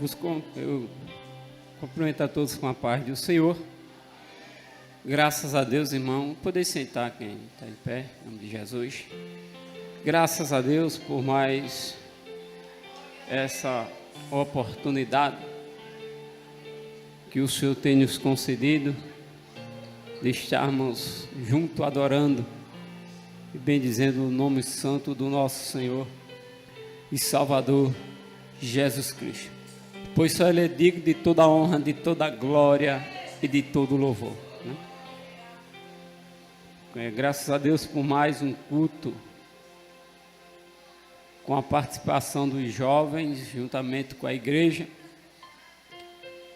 Eu cumprimento a todos com a paz do Senhor. Graças a Deus, irmão. Poder sentar quem está em pé, em nome de Jesus. Graças a Deus por mais essa oportunidade que o Senhor tem nos concedido de estarmos juntos adorando e bendizendo o nome santo do nosso Senhor e Salvador Jesus Cristo, pois só Ele é digno de toda a honra, de toda a glória e de todo o louvor, né? Graças a Deus por mais um culto com a participação dos jovens juntamente com a igreja,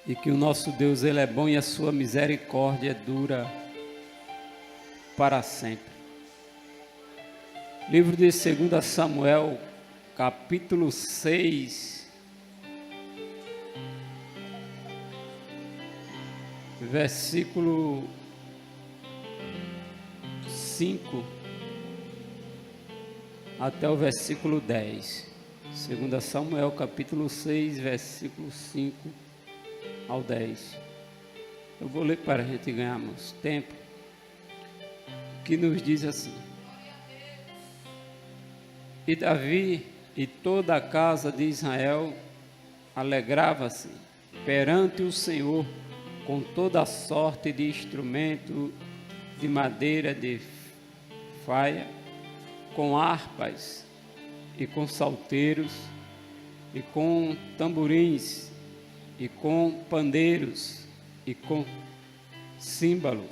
e que o nosso Deus, Ele é bom e a sua misericórdia dura para sempre. Livro de 2 Samuel, capítulo 6, versículo 5 até o versículo 10. 2 Samuel, capítulo 6, versículo 5 ao 10. Eu vou ler para a gente ganharmos tempo, que nos diz assim: E Davi e toda a casa de Israel alegrava-se perante o Senhor com toda a sorte de instrumento de madeira de faia, com harpas e com salteiros e com tamborins e com pandeiros e com símbolos.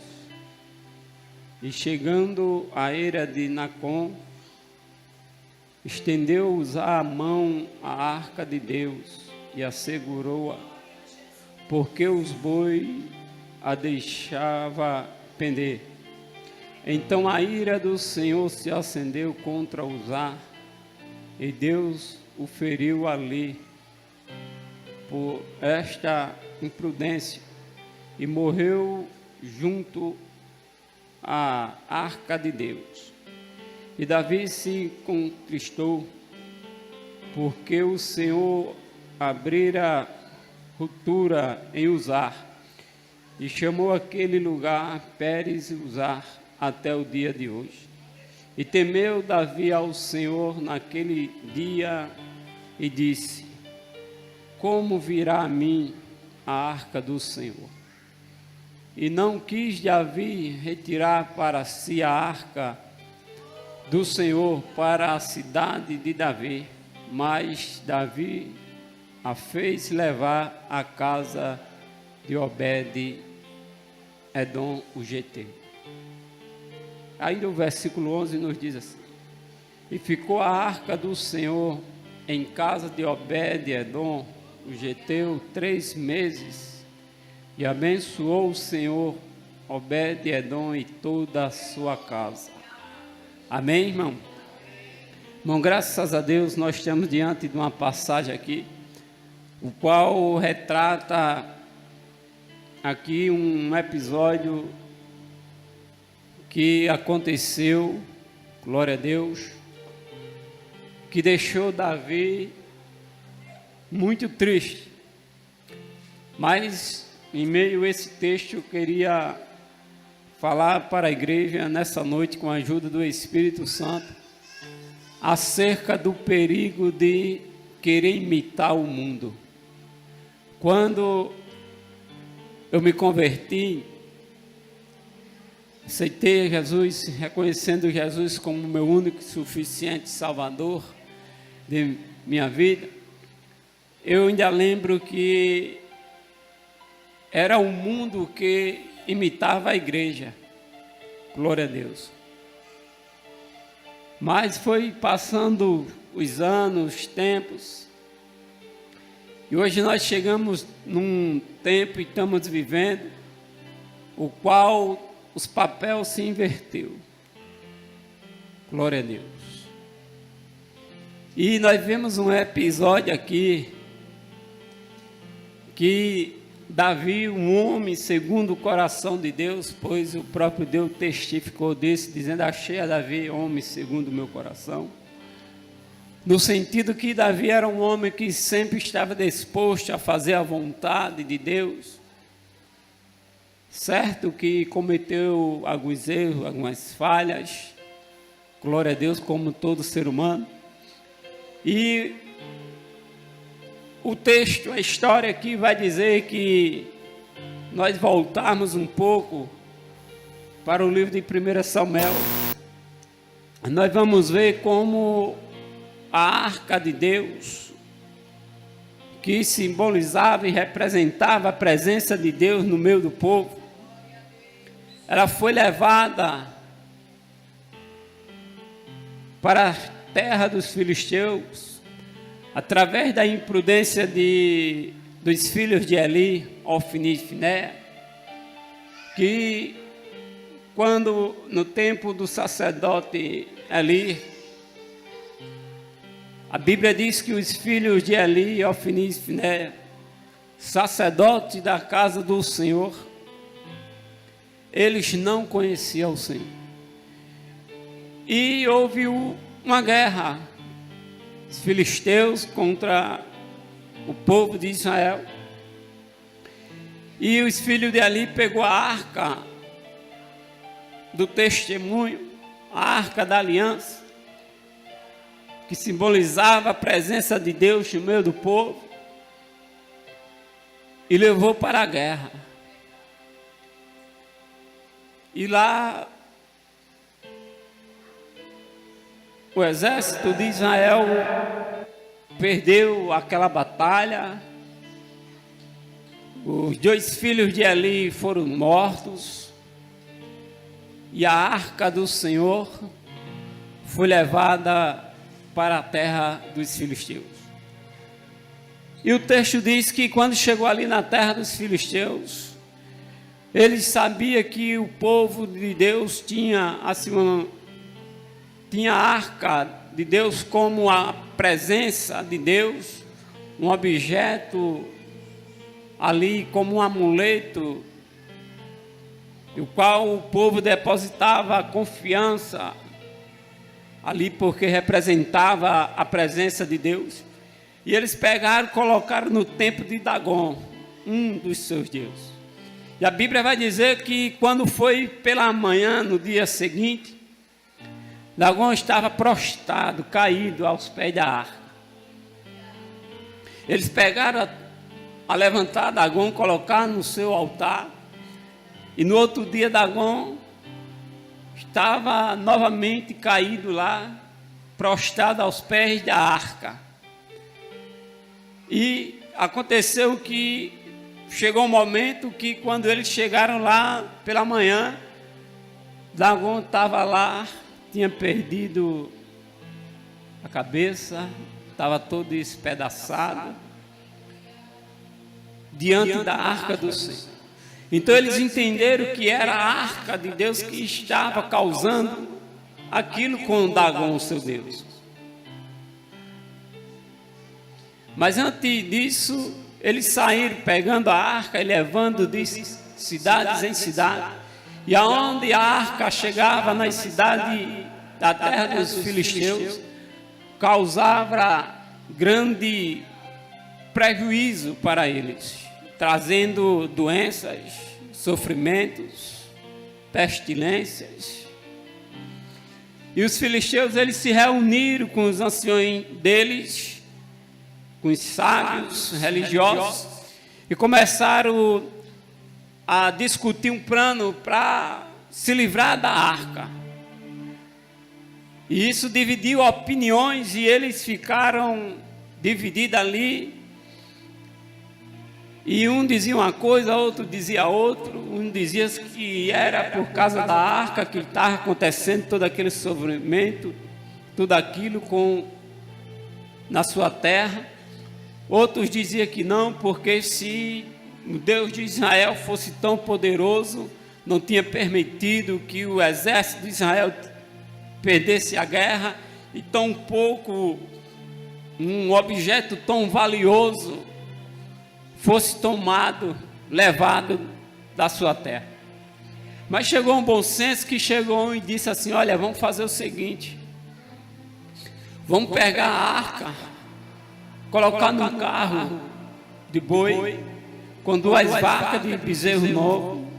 E chegando à eira de Nacon, estendeu-os a mão à arca de Deus e a segurou-a, porque os bois a deixava pender. Então a ira do Senhor se acendeu contra Uzá, e Deus o feriu ali por esta imprudência, e morreu junto à arca de Deus. E Davi se contristou, porque o Senhor abrira ruptura em Uzá, e chamou aquele lugar Pérez Uzá até o dia de hoje. E temeu Davi ao Senhor naquele dia e disse: Como virá a mim a arca do Senhor? E não quis Davi retirar para si a arca do Senhor para a cidade de Davi, mas Davi a fez levar à casa de Obed-Edom, o geteu. Ainda o versículo 11 nos diz assim: E ficou a arca do Senhor em casa de Obed-Edom, o geteu, 3 meses, e abençoou o Senhor Obed-Edom e toda a sua casa. Amém, irmão? Irmão, graças a Deus, nós estamos diante de uma passagem aqui, o qual retrata aqui um episódio que aconteceu, glória a Deus, que deixou Davi muito triste. Mas, em meio a esse texto, eu queria falar para a igreja nessa noite, com a ajuda do Espírito Santo, acerca do perigo de querer imitar o mundo. Quando eu me converti, aceitei Jesus, reconhecendo Jesus como meu único e suficiente Salvador de minha vida, eu ainda lembro que era o mundo que imitava a igreja, glória a Deus. Mas foi passando os anos, os tempos, e hoje nós chegamos num tempo e estamos vivendo o qual os papéis se inverteu, glória a Deus. E nós vemos um episódio aqui que Davi, um homem segundo o coração de Deus, pois o próprio Deus testificou disso, dizendo: achei a Davi, homem segundo o meu coração. no sentido que Davi era um homem que sempre estava disposto a fazer a vontade de Deus. Certo que cometeu alguns erros, algumas falhas, glória a Deus, como todo ser humano. E o texto, a história aqui vai dizer que nós voltarmos um pouco para o livro de 1 Samuel, nós vamos ver como a arca de Deus, que simbolizava e representava a presença de Deus no meio do povo, ela foi levada para a terra dos filisteus, através da imprudência dos filhos de Eli, Ofni e Finéias, que quando no tempo do sacerdote Eli, a Bíblia diz que os filhos de Eli, Ofni e Finéias, sacerdotes da casa do Senhor, eles não conheciam o Senhor. E houve uma guerra, os filisteus contra o povo de Israel. E os filhos de Eli pegou a arca do testemunho, a arca da aliança, que simbolizava a presença de Deus no meio do povo, e levou para a guerra. E lá o exército de Israel perdeu aquela batalha. Os 2 filhos de Eli foram mortos. E a arca do Senhor foi levada para a terra dos filisteus. E o texto diz que quando chegou ali na terra dos filisteus, eles sabiam que o povo de Deus tinha a arca de Deus como a presença de Deus, um objeto ali como um amuleto, o qual o povo depositava confiança ali, porque representava a presença de Deus. E eles pegaram e colocaram no templo de Dagon, um dos seus deuses. E a Bíblia vai dizer que quando foi pela manhã, no dia seguinte, Dagon estava prostrado, caído aos pés da arca. Eles pegaram a levantar Dagon, colocar no seu altar, e no outro dia Dagon estava novamente caído lá, prostrado aos pés da arca. E aconteceu que chegou um momento que quando eles chegaram lá pela manhã, Dagon estava lá, tinha perdido a cabeça, estava todo espedaçado, diante da arca do Senhor. Então eles entenderam que era a arca de Deus que estava causando aquilo com Dagon, seu Deus. Mas antes disso, eles saíram pegando a arca e levando de cidades em cidade. E aonde a arca chegava nas cidades da terra dos filisteus, causava grande prejuízo para eles, trazendo doenças, sofrimentos, pestilências. E os filisteus, eles se reuniram com os anciões deles, com os sábios religiosos, e começaram a discutir um plano para se livrar da arca. E isso dividiu opiniões, e eles ficaram divididos ali. E um dizia uma coisa, outro dizia outra. Um dizia que era por causa da arca que estava acontecendo todo aquele sofrimento, tudo aquilo na sua terra. Outros diziam que não, porque se o Deus de Israel fosse tão poderoso, não tinha permitido que o exército de Israel perdesse a guerra, e tão pouco um objeto tão valioso fosse tomado, levado da sua terra. Mas chegou um bom senso que chegou e disse assim: olha, vamos fazer o seguinte, vamos pegar a arca, colocar num carro de boi, com 2 vacas de bezerro novo,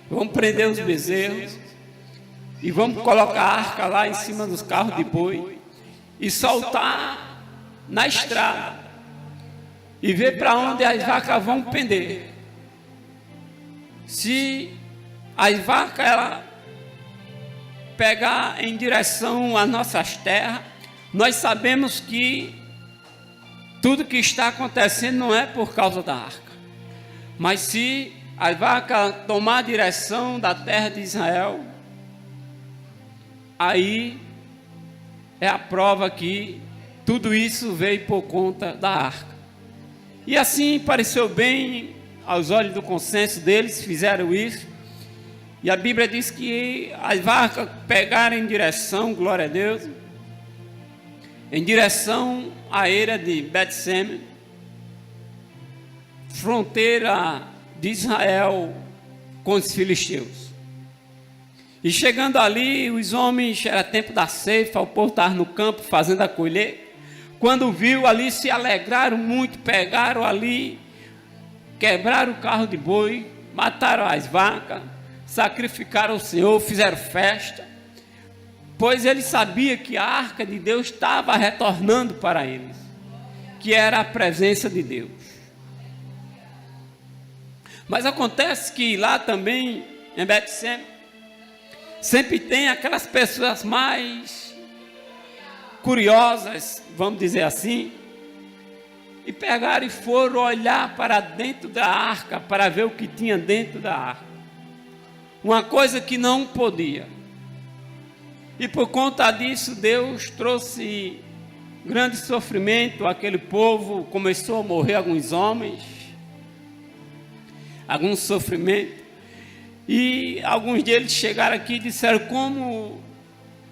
vamos prender os bezerros, e vamos colocar a arca lá em cima dos carros de boi, e soltar na estrada, e ver para onde as vacas vão pender. Se as vacas ela pegar em direção às nossas terras, nós sabemos que tudo que está acontecendo não é por causa da arca, mas se as vacas tomar a direção da terra de Israel, aí é a prova que tudo isso veio por conta da arca. E assim pareceu bem aos olhos do consenso deles, fizeram isso. E a Bíblia diz que as vacas pegaram em direção, glória a Deus, em direção à eira de Bet-Semes, fronteira de Israel com os filisteus. E chegando ali, os homens, era tempo da ceifa, o povo estava no campo fazendo a colheita. Quando viu ali, se alegraram muito, pegaram ali, quebraram o carro de boi, mataram as vacas, sacrificaram o Senhor, fizeram festa, pois ele sabia que a arca de Deus estava retornando para eles, que era a presença de Deus. Mas acontece que lá também, em Bet-Semes, sempre tem aquelas pessoas mais curiosas, vamos dizer assim, e pegaram e foram olhar para dentro da arca, para ver o que tinha dentro da arca. Uma coisa que não podia. E por conta disso, Deus trouxe grande sofrimento àquele povo, começou a morrer alguns homens, algum sofrimento. E alguns deles chegaram aqui e disseram: como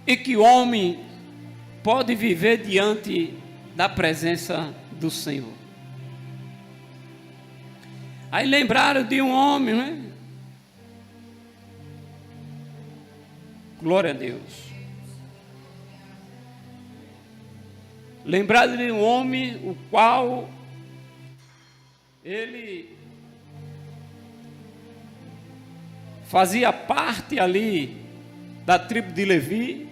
é que homem pode viver diante da presença do Senhor? Aí lembraram de um homem, né? Glória a Deus. Lembraram de um homem o qual ele fazia parte ali da tribo de Levi,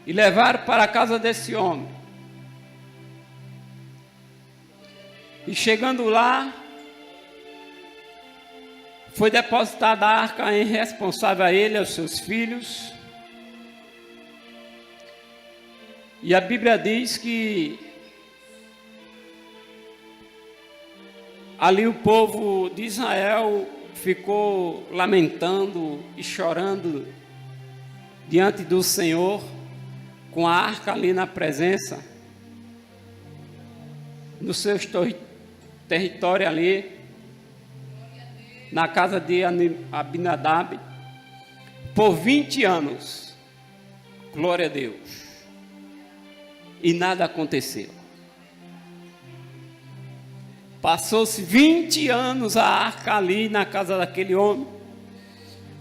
e levaram para a casa desse homem. E chegando lá, foi depositada a arca em responsável a ele e aos seus filhos. E a Bíblia diz que ali o povo de Israel ficou lamentando e chorando diante do Senhor, com a arca ali na presença, no seu território ali, na casa de Abinadab, por 20 anos, glória a Deus, e nada aconteceu. Passou-se 20 anos a arca ali na casa daquele homem,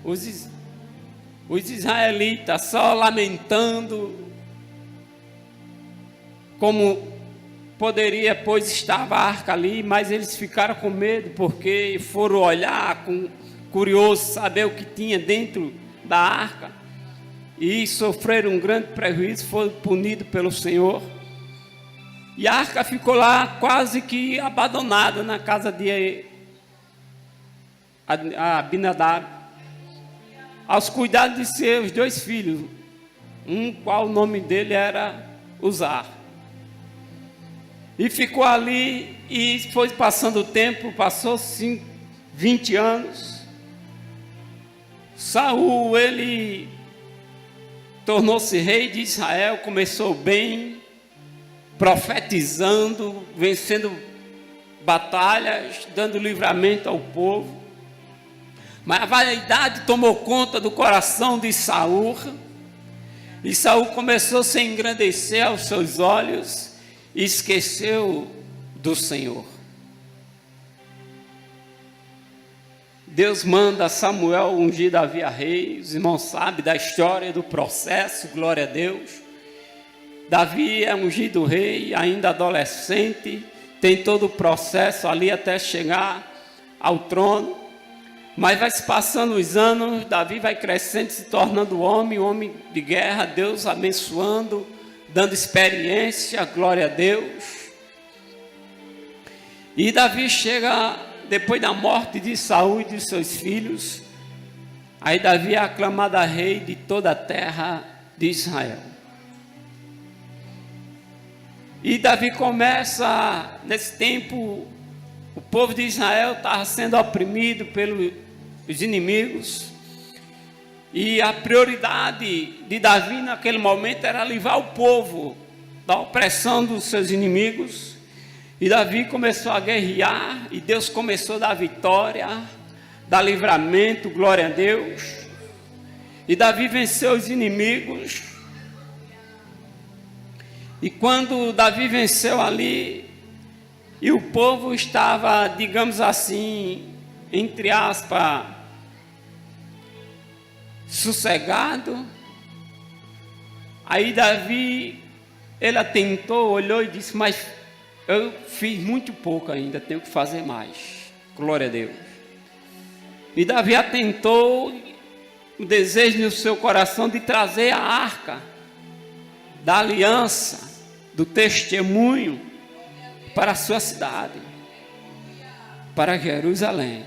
os israelitas só lamentando, como poderia, pois estava a arca ali, mas eles ficaram com medo, porque foram olhar, curiosos, saber o que tinha dentro da arca, e sofreram um grande prejuízo, foram punidos pelo Senhor. E a arca ficou lá quase que abandonada na casa de Abinadab, aos cuidados de seus 2 filhos, qual o nome dele era Uzá. E ficou ali, e foi passando o tempo, passou 20 anos. Saul, ele tornou-se rei de Israel, começou bem, profetizando, vencendo batalhas, dando livramento ao povo. Mas a vaidade tomou conta do coração de Saul, e Saul começou a se engrandecer aos seus olhos, e esqueceu do Senhor. Deus manda Samuel ungir Davi a rei. Os irmãos sabem da história, do processo, glória a Deus. Davi é ungido rei, ainda adolescente, tem todo o processo ali até chegar ao trono. Mas vai se passando os anos, Davi vai crescendo, se tornando homem de guerra, Deus abençoando, dando experiência, glória a Deus. E Davi chega, depois da morte de Saul e de seus filhos, aí Davi é aclamado a rei de toda a terra de Israel. E Davi começa, nesse tempo, o povo de Israel estava sendo oprimido pelos inimigos, e a prioridade de Davi naquele momento era livrar o povo da opressão dos seus inimigos. E Davi começou a guerrear, e Deus começou a dar vitória, dar livramento, glória a Deus. E Davi venceu os inimigos. E quando Davi venceu ali, e o povo estava, digamos assim, entre aspas, sossegado, aí Davi, ele atentou, olhou e disse: mas eu fiz muito pouco ainda, tenho que fazer mais, glória a Deus. E Davi atentou o desejo no seu coração de trazer a arca da aliança, do testemunho, para a sua cidade, para Jerusalém.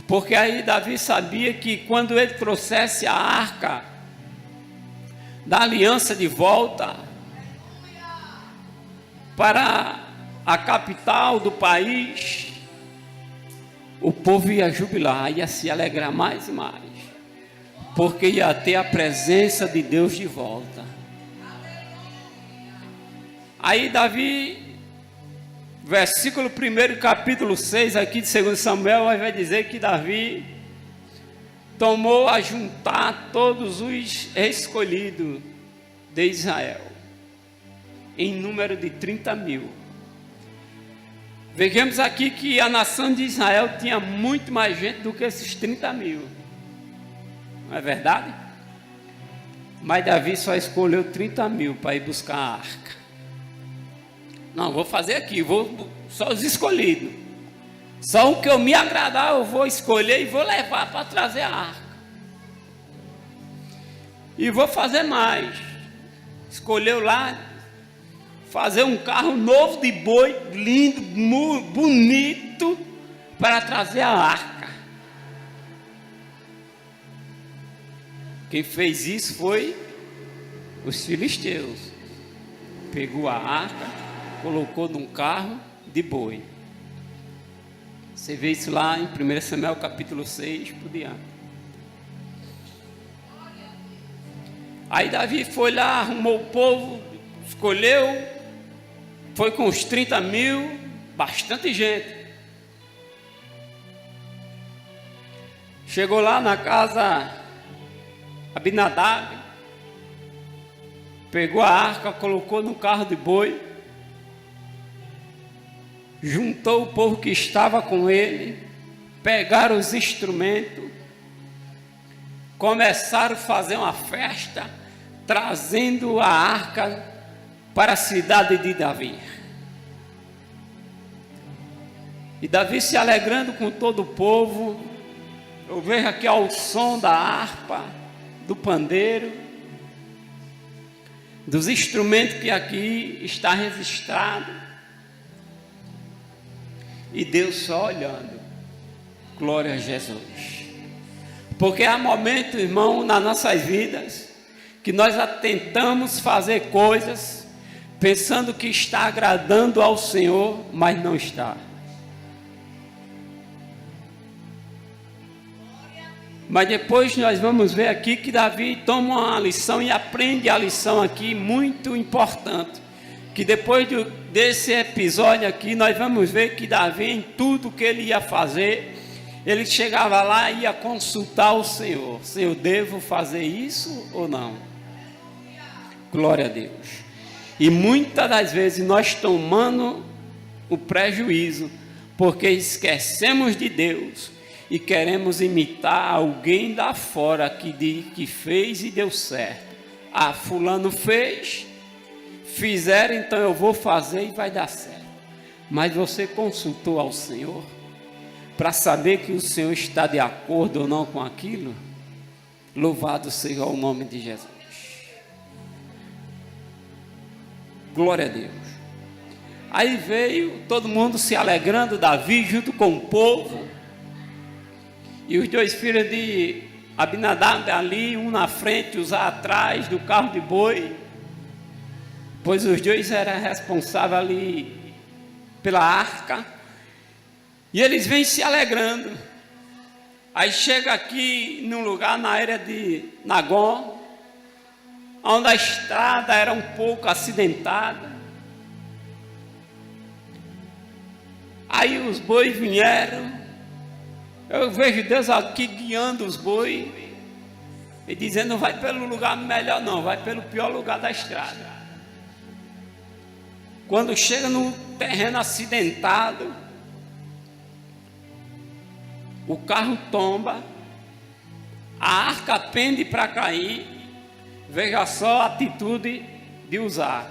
Porque aí Davi sabia que quando ele trouxesse a arca da aliança de volta para a capital do país, o povo ia jubilar, ia se alegrar mais e mais, porque ia ter a presença de Deus de volta. Aí Davi, versículo 1, capítulo 6 aqui de 2 Samuel, vai dizer que Davi tomou a juntar todos os escolhidos de Israel, em número de 30.000. Vejamos aqui que a nação de Israel tinha muito mais gente do que esses 30.000. Não é verdade? Mas Davi só escolheu 30.000 para ir buscar a arca. Não, vou fazer aqui, só os escolhidos. Só o que eu me agradar eu vou escolher e vou levar para trazer a arca. E vou fazer mais. Escolheu lá fazer um carro novo de boi, lindo, bonito, para trazer a arca. Quem fez isso foi os filisteus. Pegou a arca, colocou num carro de boi. Você vê isso lá em 1 Samuel capítulo 6 por diante. Aí Davi foi lá, arrumou o povo, escolheu, foi com os 30.000, bastante gente. Chegou lá na casa Abinadab, pegou a arca, colocou no carro de boi, juntou o povo que estava com ele, pegaram os instrumentos, começaram a fazer uma festa, trazendo a arca para a cidade de Davi. E Davi se alegrando com todo o povo. Eu vejo aqui ao som da harpa, do pandeiro, dos instrumentos que aqui está registrado. E Deus só olhando. Glória a Jesus. Porque há momentos, irmão, nas nossas vidas, que nós tentamos fazer coisas pensando que está agradando ao Senhor, mas não está. Mas depois nós vamos ver aqui que Davi toma uma lição e aprende a lição aqui muito importante. Que depois desse episódio aqui, nós vamos ver que Davi, em tudo que ele ia fazer, ele chegava lá e ia consultar o Senhor. Senhor, devo fazer isso ou não? Glória a Deus. E muitas das vezes nós tomamos o prejuízo, porque esquecemos de Deus e queremos imitar alguém lá fora que diz que fez e deu certo. Ah, fulano fez, fizeram, então eu vou fazer e vai dar certo. Mas você consultou ao Senhor para saber que o Senhor está de acordo ou não com aquilo? Louvado seja o nome de Jesus. Glória a Deus. Aí veio todo mundo se alegrando, Davi junto com o povo, e os dois filhos de Abinadab ali, um na frente, os atrás do carro de boi, pois os dois eram responsáveis ali pela arca, e eles vêm se alegrando. Aí chega aqui num lugar na área de Nagom, onde a estrada era um pouco acidentada. Aí os bois vieram, eu vejo Deus aqui guiando os bois, e dizendo, não vai pelo lugar melhor não, vai pelo pior lugar da estrada. Quando chega no terreno acidentado, o carro tomba, a arca pende para cair. Veja só a atitude de usar.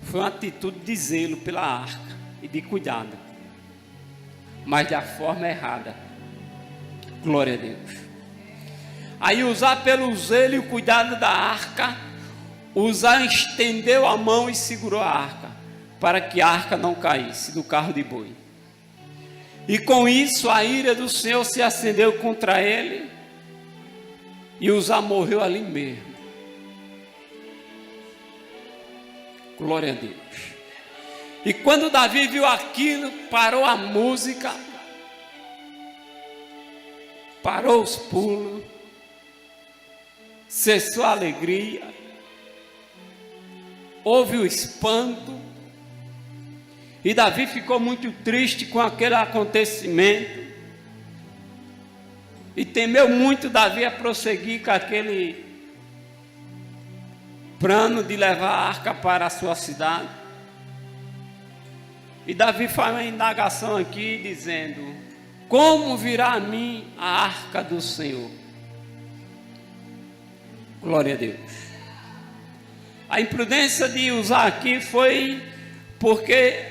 Foi uma atitude de zelo pela arca e de cuidado, mas da forma errada. Glória a Deus. Aí usar pelo zelo e o cuidado da arca, usar estendeu a mão e segurou a arca, para que a arca não caísse do carro de boi. E com isso a ira do Senhor se acendeu contra ele, e Uzá morreu ali mesmo. Glória a Deus. E quando Davi viu aquilo, parou a música, parou os pulos, cessou a alegria, houve o espanto, e Davi ficou muito triste com aquele acontecimento, e temeu muito Davi a prosseguir com aquele plano de levar a arca para a sua cidade. E Davi faz uma indagação aqui dizendo, como virá a mim a arca do Senhor? Glória a Deus. A imprudência de usar aqui foi porque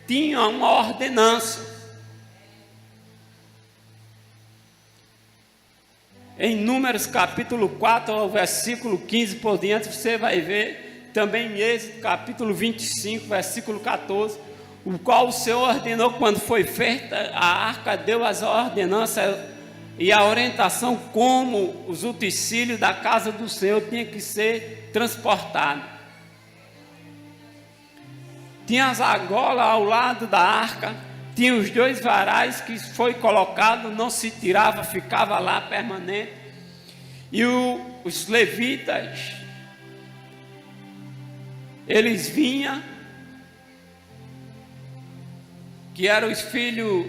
tinha uma ordenança. Em Números capítulo 4, versículo 15 por diante, você vai ver, também em Êxodo capítulo 25, versículo 14, o qual o Senhor ordenou quando foi feita a arca, deu as ordenanças e a orientação como os utensílios da casa do Senhor tinham que ser transportados. Tinha as argolas ao lado da arca, tinha os dois varais que foi colocado, não se tirava, ficava lá permanente. E os levitas, eles vinham, que eram os filhos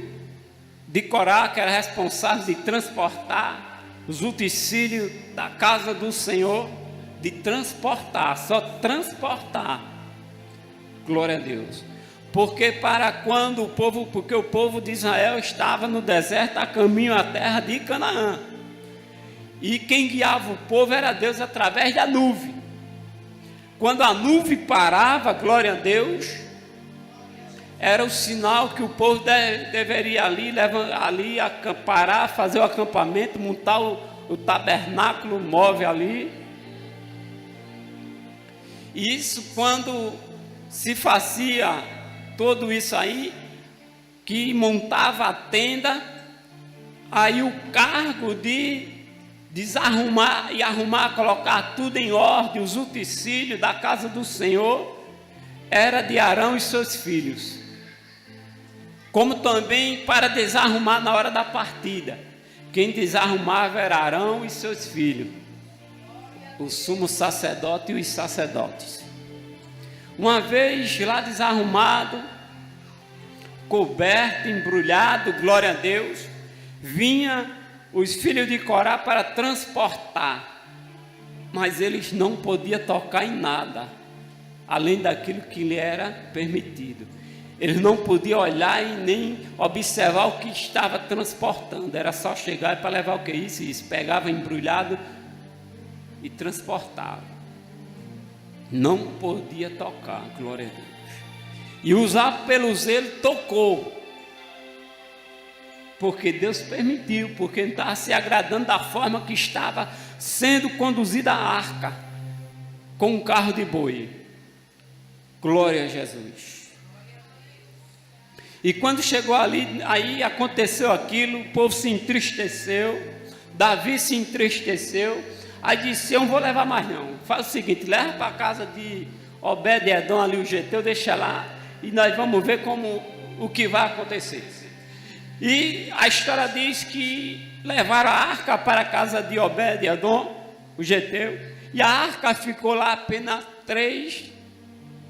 de Corá, que era responsável de transportar os utensílios da casa do Senhor, de transportar, só transportar. Glória a Deus. Porque o povo de Israel estava no deserto a caminho à terra de Canaã. E quem guiava o povo era Deus através da nuvem. Quando a nuvem parava, glória a Deus, era o sinal que o povo deveria ali parar, fazer o acampamento, montar o tabernáculo móvel ali. E isso quando se fazia tudo isso aí, que montava a tenda, aí o cargo de desarrumar e arrumar, colocar tudo em ordem, os utensílios da casa do Senhor, era de Arão e seus filhos. Como também para desarrumar na hora da partida, quem desarrumava era Arão e seus filhos, o sumo sacerdote e os sacerdotes. Uma vez lá desarrumado, coberto, embrulhado, glória a Deus, vinha os filhos de Corá para transportar, mas eles não podiam tocar em nada, além daquilo que lhe era permitido. Eles não podiam olhar e nem observar o que estava transportando. Era só chegar para levar o que? Isso. Pegava embrulhado e transportava. Não podia tocar, glória a Deus. E usar pelo zelo, tocou. Porque Deus permitiu, porque não estava se agradando da forma que estava sendo conduzida a arca, com um carro de boi. Glória a Jesus. E quando chegou ali, aí aconteceu aquilo, o povo se entristeceu, Davi se entristeceu, aí disse, eu não vou levar mais não, faz o seguinte, leva para a casa de Obed-edom ali o geteu, deixa lá, e nós vamos ver o que vai acontecer. E a história diz que levaram a arca para a casa de Obed-edom, o geteu, e a arca ficou lá apenas 3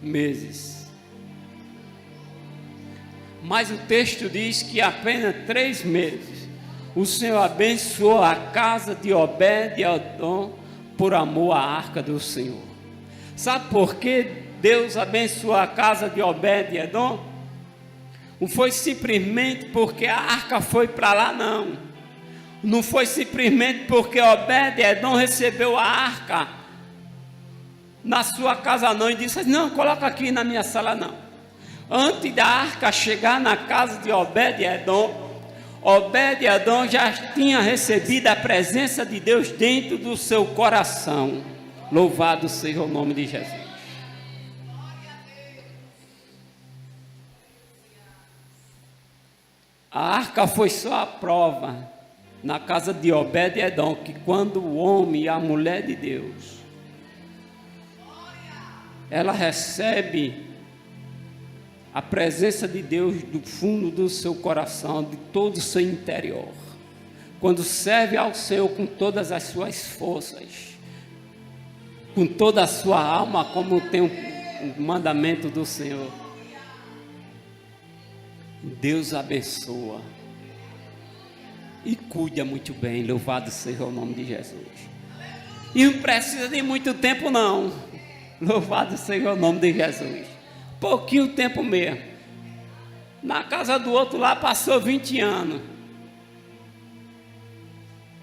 meses. Mas o texto diz que apenas 3 meses o Senhor abençoou a casa de Obed-edom por amor à arca do Senhor. Sabe por que Deus abençoou a casa de Obed-edom? Não foi simplesmente porque a arca foi para lá, não. Não foi simplesmente porque Obed-edom recebeu a arca na sua casa, não, e disse, não, coloca aqui na minha sala, não. Antes da arca chegar na casa de Obed-edom, Obed-edom já tinha recebido a presença de Deus dentro do seu coração. Louvado seja o nome de Jesus. A arca foi só a prova na casa de Obed-edom, que quando o homem e a mulher de Deus, ela recebe a presença de Deus do fundo do seu coração, de todo o seu interior, quando serve ao Senhor com todas as suas forças, com toda a sua alma, como tem o mandamento do Senhor, Deus abençoa e cuida muito bem. Louvado seja o nome de Jesus. E não precisa de muito tempo não. Louvado seja o nome de Jesus. Pouquinho tempo mesmo. Na casa do outro lá passou 20 anos.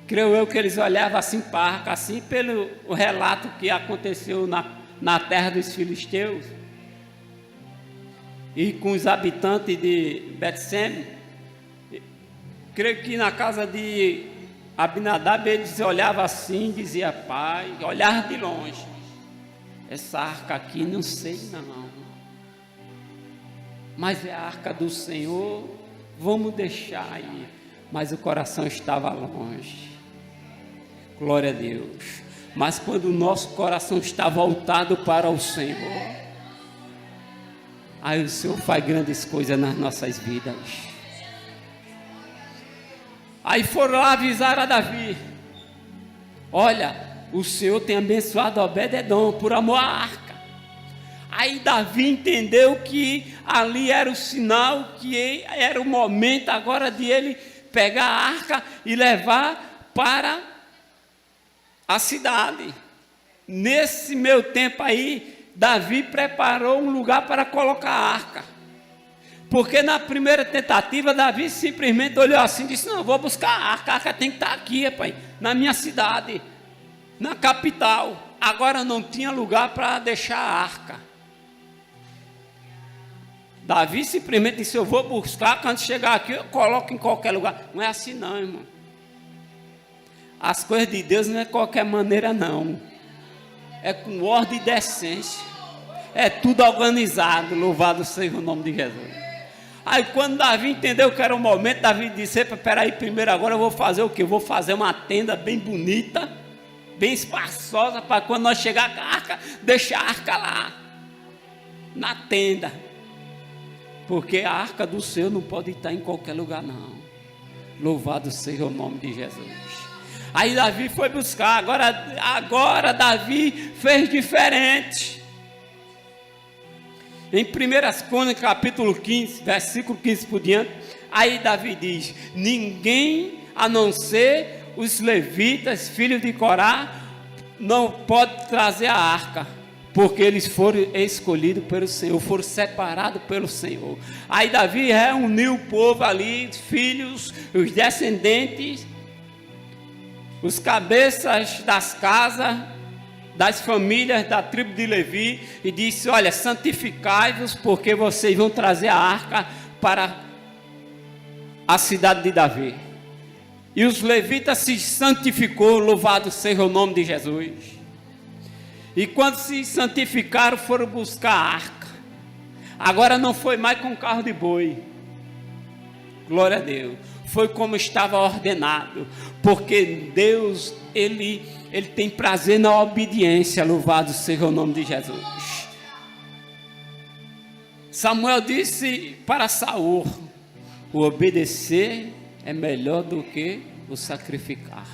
Creio eu que eles olhavam assim para a arca, assim pelo relato que aconteceu na terra dos filisteus e com os habitantes de Bet-Semes. Creio que na casa de Abinadab eles olhavam assim, dizia pai, olhavam de longe. Essa arca aqui não sei não, mas é a arca do Senhor, vamos deixar aí. Mas o coração estava longe. Glória a Deus. Mas quando o nosso coração está voltado para o Senhor, aí o Senhor faz grandes coisas nas nossas vidas. Aí foram lá avisar a Davi, olha, o Senhor tem abençoado Obed-edom por amor à arca. Aí Davi entendeu que ali era o sinal, que era o momento agora de ele pegar a arca e levar para a cidade. Nesse meu tempo aí, Davi preparou um lugar para colocar a arca. Porque na primeira tentativa, Davi simplesmente olhou assim e disse, não, eu vou buscar a arca tem que estar aqui, pai, na minha cidade, na capital. Agora não tinha lugar para deixar a arca. Davi simplesmente disse, eu vou buscar, quando chegar aqui eu coloco em qualquer lugar. Não é assim não, irmão. As coisas de Deus não é de qualquer maneira não. É com ordem e decência. É tudo organizado, louvado seja o nome de Jesus. Aí quando Davi entendeu que era o momento, Davi disse, espera aí, primeiro agora eu vou fazer o quê? Eu vou fazer uma tenda bem bonita, bem espaçosa, para quando nós chegar com a arca, deixar a arca lá, na tenda. Porque a arca do Senhor não pode estar em qualquer lugar não. Louvado seja o nome de Jesus. Aí Davi foi buscar, agora Davi fez diferente. Em 1 Crônicas, capítulo 15, versículo 15 por diante, aí Davi diz, ninguém a não ser os levitas, filhos de Corá, não pode trazer a arca, porque eles foram escolhidos pelo Senhor, foram separados pelo Senhor. Aí Davi reuniu o povo ali, os filhos, os descendentes, os cabeças das casas, das famílias da tribo de Levi, e disse: olha, santificai-vos, porque vocês vão trazer a arca para a cidade de Davi. E os levitas se santificou, louvado seja o nome de Jesus. E quando se santificaram, foram buscar a arca. Agora não foi mais com carro de boi, glória a Deus, foi como estava ordenado, porque Deus, Ele tem prazer na obediência, louvado seja o nome de Jesus. Samuel disse para Saul: o obedecer é melhor do que o sacrificar,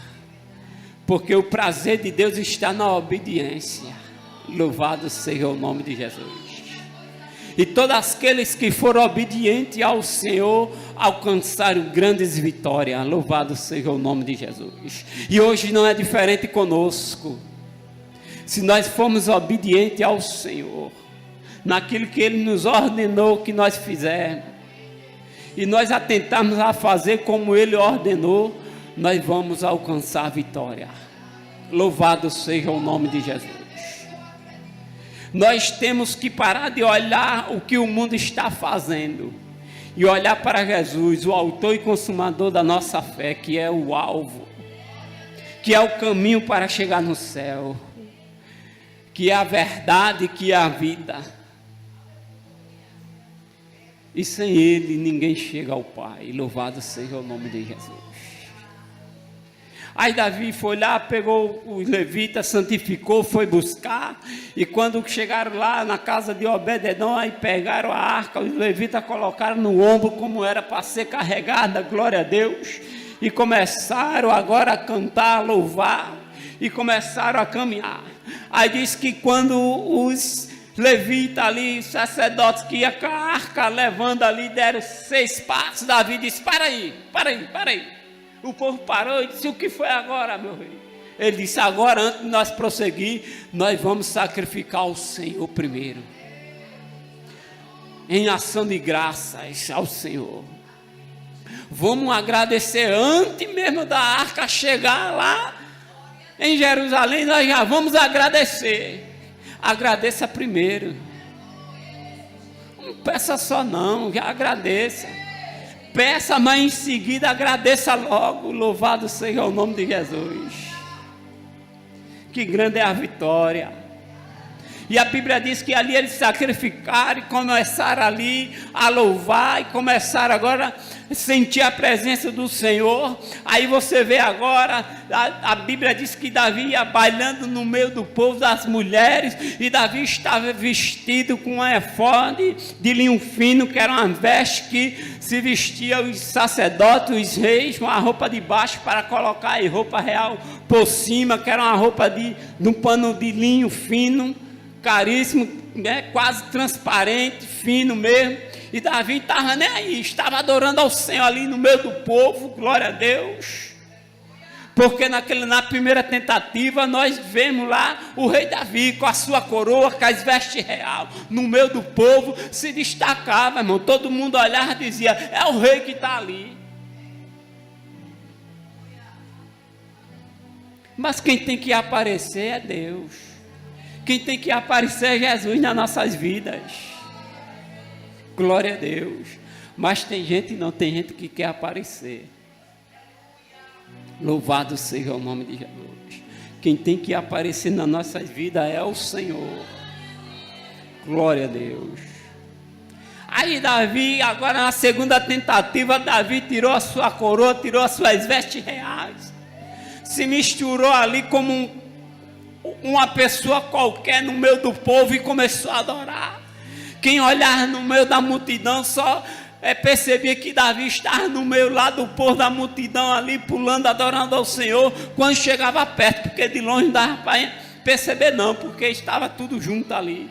porque o prazer de Deus está na obediência, louvado seja o nome de Jesus. E todos aqueles que foram obedientes ao Senhor alcançaram grandes vitórias, louvado seja o nome de Jesus. E hoje não é diferente conosco. Se nós formos obedientes ao Senhor, naquilo que Ele nos ordenou que nós fizermos, e nós atentarmos a fazer como Ele ordenou, nós vamos alcançar a vitória, louvado seja o nome de Jesus. Nós temos que parar de olhar o que o mundo está fazendo e olhar para Jesus, o autor e consumador da nossa fé, que é o alvo, que é o caminho para chegar no céu, que é a verdade, que é a vida. E sem Ele ninguém chega ao Pai, louvado seja o nome de Jesus. Aí Davi foi lá, pegou os levitas, santificou, foi buscar, e quando chegaram lá na casa de Obed-edom, aí pegaram a arca, os levitas colocaram no ombro como era para ser carregada, glória a Deus, e começaram agora a cantar, a louvar, e começaram a caminhar. Aí diz que quando os levitas ali, os sacerdotes que iam com a arca levando ali, deram 6 passos, Davi disse: para aí. O povo parou e disse: o que foi agora, meu rei? Ele disse: agora, antes de nós prosseguir, nós vamos sacrificar ao Senhor primeiro, em ação de graças ao Senhor. Vamos agradecer antes mesmo da arca chegar lá em Jerusalém, nós já vamos agradecer. Agradeça primeiro, não peça só não, já agradeça. Peça, mas em seguida agradeça logo, louvado seja o nome de Jesus. Que grande é a vitória. E a Bíblia diz que ali eles sacrificaram e começaram ali a louvar, e começaram agora a sentir a presença do Senhor. Aí você vê agora, a Bíblia diz que Davi ia bailando no meio do povo, das mulheres, e Davi estava vestido com um efode de linho fino, que era uma veste que se vestia os sacerdotes, os reis, com a roupa de baixo para colocar a roupa real por cima, que era uma roupa de um pano de linho fino, caríssimo, né, quase transparente, fino mesmo. E Davi estava nem aí, estava adorando ao Senhor ali no meio do povo, glória a Deus. Porque na primeira tentativa nós vemos lá o rei Davi com a sua coroa, com as vestes real, no meio do povo, se destacava, irmão. Todo mundo olhava e dizia: é o rei que está ali. Mas quem tem que aparecer é Deus. Quem tem que aparecer é Jesus nas nossas vidas. Glória a Deus. Mas tem gente que quer aparecer. Louvado seja o nome de Jesus. Quem tem que aparecer nas nossas vidas é o Senhor. Glória a Deus. Aí Davi, agora na segunda tentativa, Davi tirou a sua coroa, tirou as suas vestes reais, se misturou ali como uma pessoa qualquer no meio do povo e começou a adorar. Quem olhar no meio da multidão só percebia que Davi estava no meio lá do povo, da multidão ali, pulando, adorando ao Senhor, quando chegava perto, porque de longe não dava para perceber não, porque estava tudo junto ali.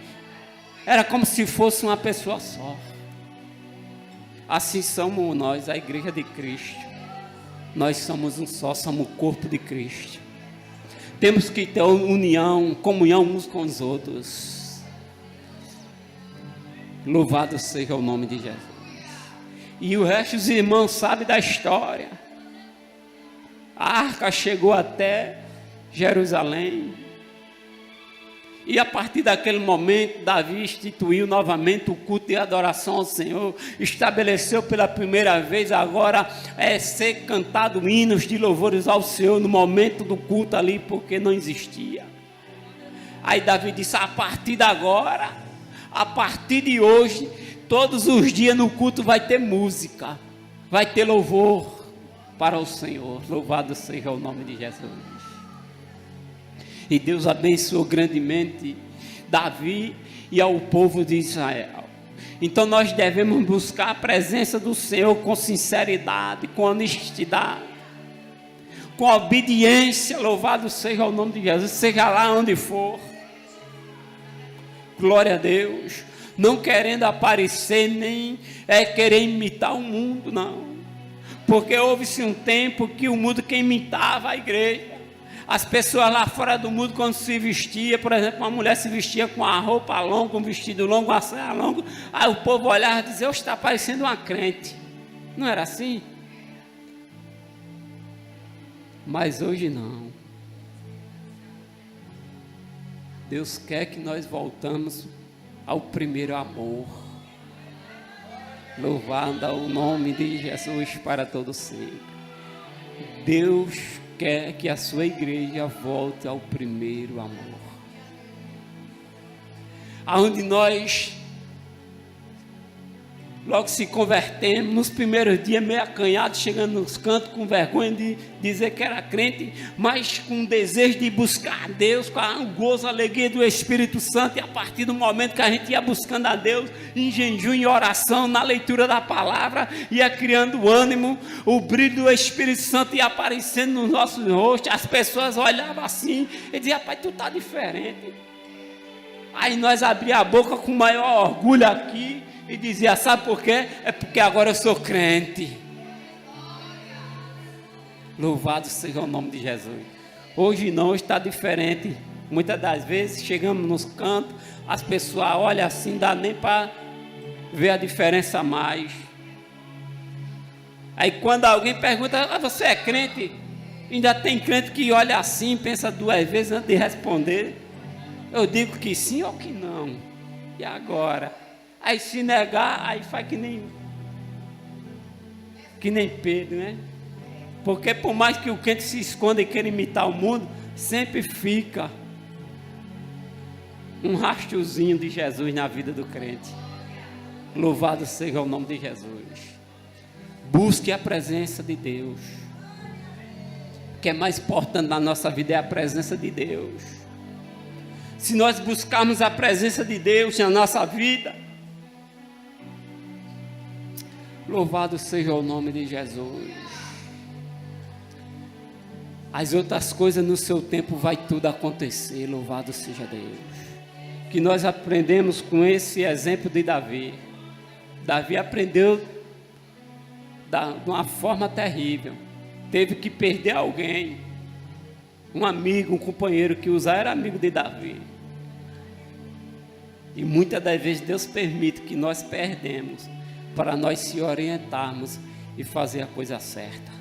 Era como se fosse uma pessoa só. Assim somos nós, a igreja de Cristo. Nós somos um só, somos o corpo de Cristo. Temos que ter união, comunhão uns com os outros. Louvado seja o nome de Jesus. E o resto os irmãos sabem da história. A arca chegou até Jerusalém. E a partir daquele momento, Davi instituiu novamente o culto e adoração ao Senhor. Estabeleceu pela primeira vez agora ser cantado hinos de louvores ao Senhor no momento do culto ali, porque não existia. Aí Davi disse, a partir de agora, a partir de hoje, todos os dias no culto vai ter música, vai ter louvor para o Senhor. Louvado seja o nome de Jesus. E Deus abençoou grandemente Davi e ao povo de Israel. Então nós devemos buscar a presença do Senhor com sinceridade, com honestidade, com obediência. Louvado seja o nome de Jesus, seja lá onde for. Glória a Deus. Não querendo aparecer, nem querer imitar o mundo, não. Porque houve-se um tempo que o mundo que imitava a igreja. As pessoas lá fora do mundo, quando se vestia, por exemplo, uma mulher se vestia com a roupa longa, um vestido longo, uma saia longa, aí o povo olhava e dizia, hoje está parecendo uma crente. Não era assim? Mas hoje não. Deus quer que nós voltamos ao primeiro amor. Louvado o nome de Jesus para todo sempre. Deus quer que a sua igreja volte ao primeiro amor. Aonde nós logo se convertemos, nos primeiros dias meio acanhados, chegando nos cantos com vergonha de dizer que era crente, mas com desejo de buscar a Deus, com o gozo, a alegria do Espírito Santo. E a partir do momento que a gente ia buscando a Deus, em jejum, em oração, na leitura da palavra, ia criando ânimo, o brilho do Espírito Santo ia aparecendo nos nossos rostos, as pessoas olhavam assim e diziam, rapaz, tu está diferente. Aí nós abríamos a boca com maior orgulho aqui, e dizia, sabe por quê? É porque agora eu sou crente. Louvado seja o nome de Jesus. Hoje não, está diferente. Muitas das vezes chegamos nos cantos, as pessoas olham assim, dá nem para ver a diferença mais. Aí quando alguém pergunta, você é crente? Ainda tem crente que olha assim, pensa duas vezes antes de responder. Eu digo que sim ou que não. E agora? Aí se negar, aí faz que nem Pedro, né? Porque por mais que o crente se esconda e queira imitar o mundo, sempre fica um rastrozinho de Jesus na vida do crente. Louvado seja o nome de Jesus. Busque a presença de Deus. O que é mais importante na nossa vida é a presença de Deus. Se nós buscarmos a presença de Deus na nossa vida, louvado seja o nome de Jesus. As outras coisas no seu tempo vai tudo acontecer. Louvado seja Deus. Que nós aprendemos com esse exemplo de Davi. Davi aprendeu de uma forma terrível. Teve que perder alguém. Um amigo, um companheiro que Uzá era amigo de Davi. E muitas das vezes Deus permite que nós perdemos, para nós se orientarmos e fazer a coisa certa.